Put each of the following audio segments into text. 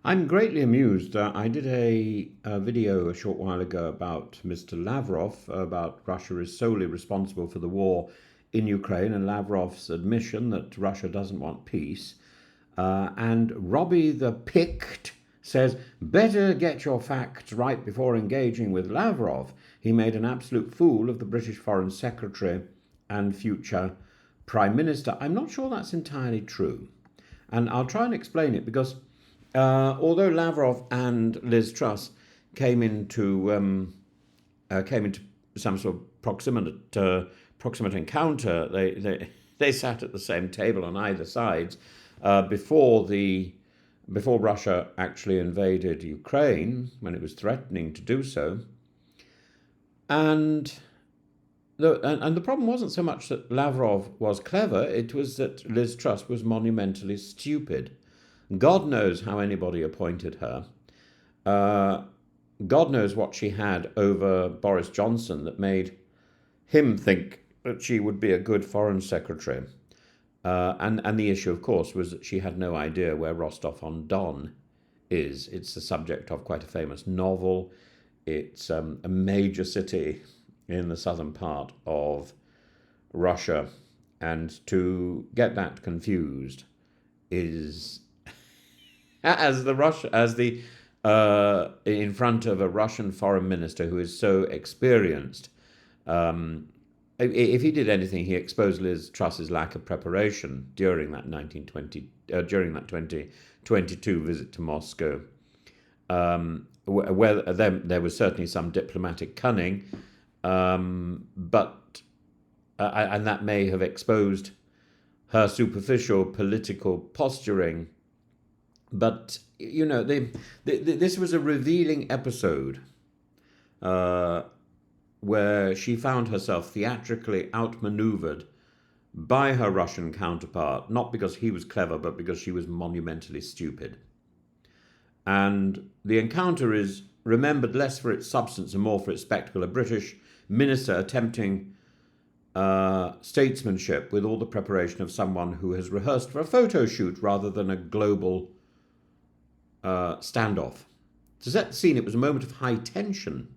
I'm greatly amused. I did a video a short while ago about Mr. Lavrov, about Russia is solely responsible for the war in Ukraine and Lavrov's admission that Russia doesn't want peace. And Robbie the Pict says, better get your facts right before engaging with Lavrov. He made an absolute fool of the British Foreign Secretary and future Prime Minister. I'm not sure that's entirely true. And I'll try and explain it because although Lavrov and Liz Truss came into came into some sort of proximate encounter, they sat at the same table on either sides before Russia actually invaded Ukraine, when it was threatening to do so, and. And the problem wasn't so much that Lavrov was clever, it was that Liz Truss was monumentally stupid. God knows how anybody appointed her. Uh, God knows what she had over Boris Johnson that made him think that she would be a good foreign secretary. And the issue, of course, was that she had no idea where Rostov-on-Don is. It's the subject of quite a famous novel. It's a major city in the southern part of Russia. And to get that confused is as the in front of a Russian foreign minister who is so experienced. If he did anything, he exposed Liz Truss's lack of preparation during that 2022 visit to Moscow. Where there was certainly some diplomatic cunning, but and that may have exposed her superficial political posturing. But this was a revealing episode where she found herself theatrically outmaneuvered by her Russian counterpart, not because he was clever, but because she was monumentally stupid. And the encounter is remembered less for its substance and more for its spectacle. A British minister attempting statesmanship with all the preparation of someone who has rehearsed for a photo shoot rather than a global standoff. To set the scene, it was a moment of high tension.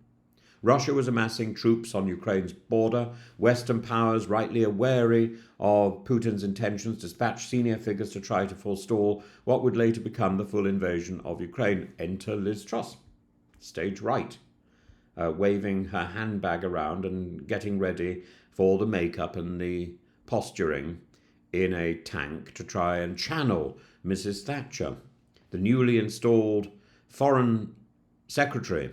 Russia was amassing troops on Ukraine's border. Western powers, rightly wary of Putin's intentions, dispatched senior figures to try to forestall what would later become the full invasion of Ukraine. Enter Liz Truss, stage right, waving her handbag around and getting ready for the makeup and the posturing in a tank to try and channel Mrs. Thatcher, the newly installed foreign secretary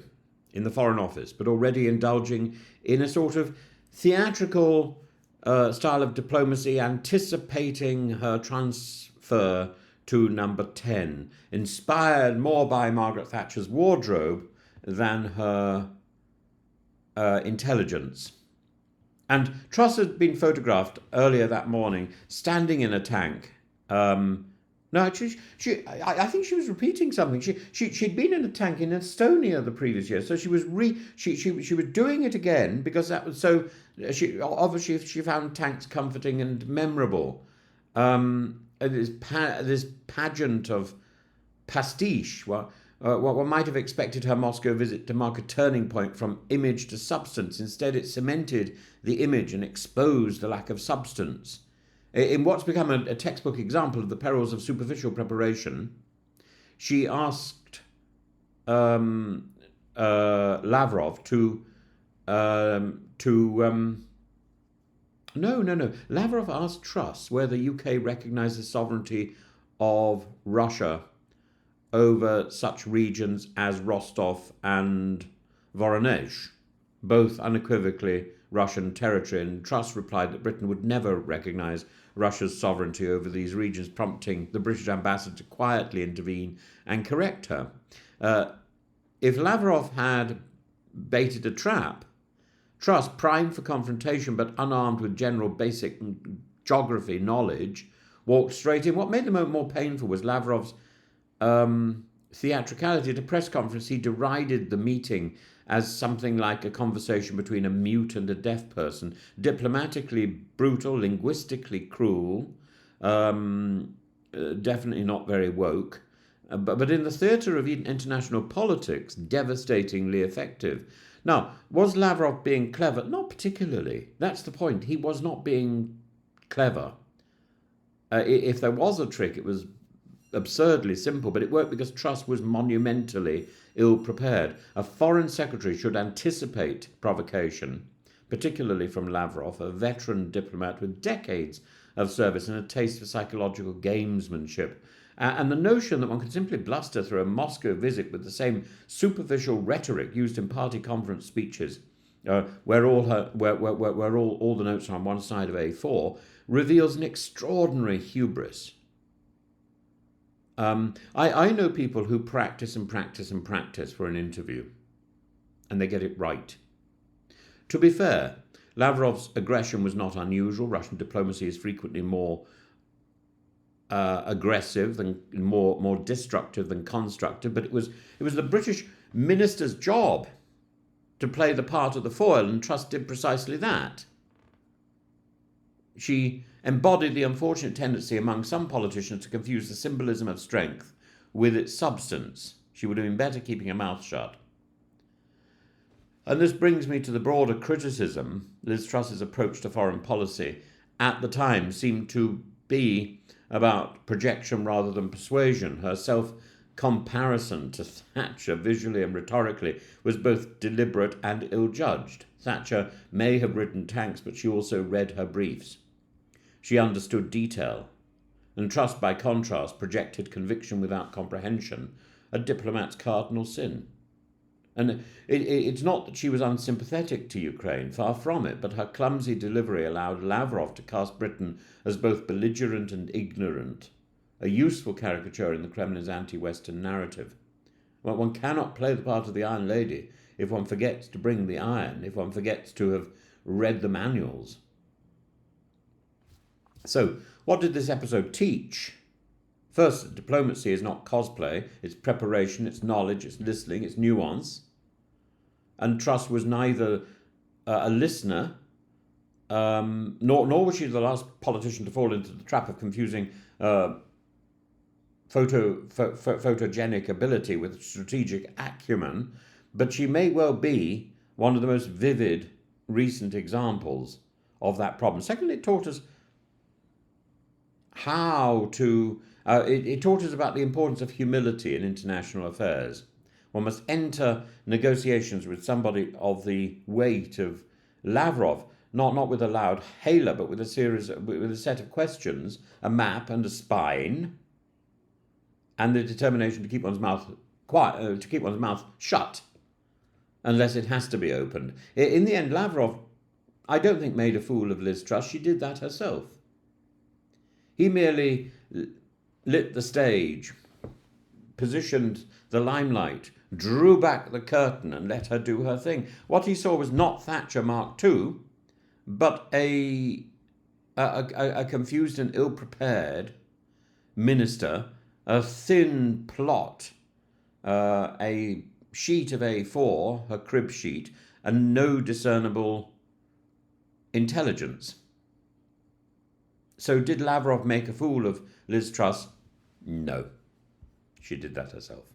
in the Foreign Office, but already indulging in a sort of theatrical style of diplomacy, anticipating her transfer to number 10, inspired more by Margaret Thatcher's wardrobe than her intelligence. And Truss had been photographed earlier that morning standing in a tank. No, actually, I think she was repeating something. She'd been in a tank in Estonia the previous year, so she was doing it again because that was so. She found tanks comforting and memorable. This pageant of pastiche. What one might have expected her Moscow visit to mark a turning point from image to substance. Instead, it cemented the image and exposed the lack of substance. In what's become a textbook example of the perils of superficial preparation, she asked Lavrov to no. Lavrov asked Truss whether the UK recognises sovereignty of Russia over such regions as Rostov and Voronezh, both unequivocally Russian territory, and Truss replied that Britain would never recognise Russia's sovereignty over these regions, prompting the British ambassador to quietly intervene and correct her. If Lavrov had baited a trap, Truss, primed for confrontation but unarmed with general basic geography knowledge, walked straight in. What made the moment more painful was Lavrov's theatricality. At a press conference, he derided the meeting as something like a conversation between a mute and a deaf person, diplomatically brutal, linguistically cruel, definitely not very woke. but in the theatre of international politics, devastatingly effective. Now, was Lavrov being clever? Not particularly. That's the point. He was not being clever. If there was a trick, it was absurdly simple, but it worked because Truss was monumentally ill-prepared. A foreign secretary should anticipate provocation, particularly from Lavrov, a veteran diplomat with decades of service and a taste for psychological gamesmanship. And the notion that one could simply bluster through a Moscow visit with the same superficial rhetoric used in party conference speeches, where all the notes are on one side of A4, reveals an extraordinary hubris. I know people who practice and practice and practice for an interview, and they get it right. To be fair, Lavrov's aggression was not unusual. Russian diplomacy is frequently more aggressive than more destructive than constructive, but it was the British minister's job to play the part of the foil, and Truss did precisely that. She embodied the unfortunate tendency among some politicians to confuse the symbolism of strength with its substance. She would have been better keeping her mouth shut. And this brings me to the broader criticism. Liz Truss's approach to foreign policy at the time seemed to be about projection rather than persuasion. Her self-comparison to Thatcher, visually and rhetorically, was both deliberate and ill-judged. Thatcher may have written tanks, but she also read her briefs. She understood detail. And Truss, by contrast, projected conviction without comprehension, a diplomat's cardinal sin. And it's not that she was unsympathetic to Ukraine, far from it, but her clumsy delivery allowed Lavrov to cast Britain as both belligerent and ignorant, a useful caricature in the Kremlin's anti-Western narrative. Well, one cannot play the part of the Iron Lady if one forgets to bring the iron, if one forgets to have read the manuals. So, what did this episode teach? First, that diplomacy is not cosplay, it's preparation, it's knowledge, it's listening, it's nuance. And Truss was neither a listener, nor was she the last politician to fall into the trap of confusing photogenic ability with strategic acumen, but she may well be one of the most vivid recent examples of that problem. Secondly, it taught us how to... it taught us about the importance of humility in international affairs. One must enter negotiations with somebody of the weight of Lavrov, not with a loud hailer, but with a set of questions, a map and a spine, and the determination to keep one's mouth quiet, to keep one's mouth shut, unless it has to be opened. In the end, Lavrov, I don't think, made a fool of Liz Truss. She did that herself. He merely lit the stage, positioned the limelight, drew back the curtain and let her do her thing. What he saw was not Thatcher Mark II, but a confused and ill-prepared minister, a thin plot, a sheet of A4, her crib sheet, and no discernible intelligence. So did Lavrov make a fool of Liz Truss? No, she did that herself.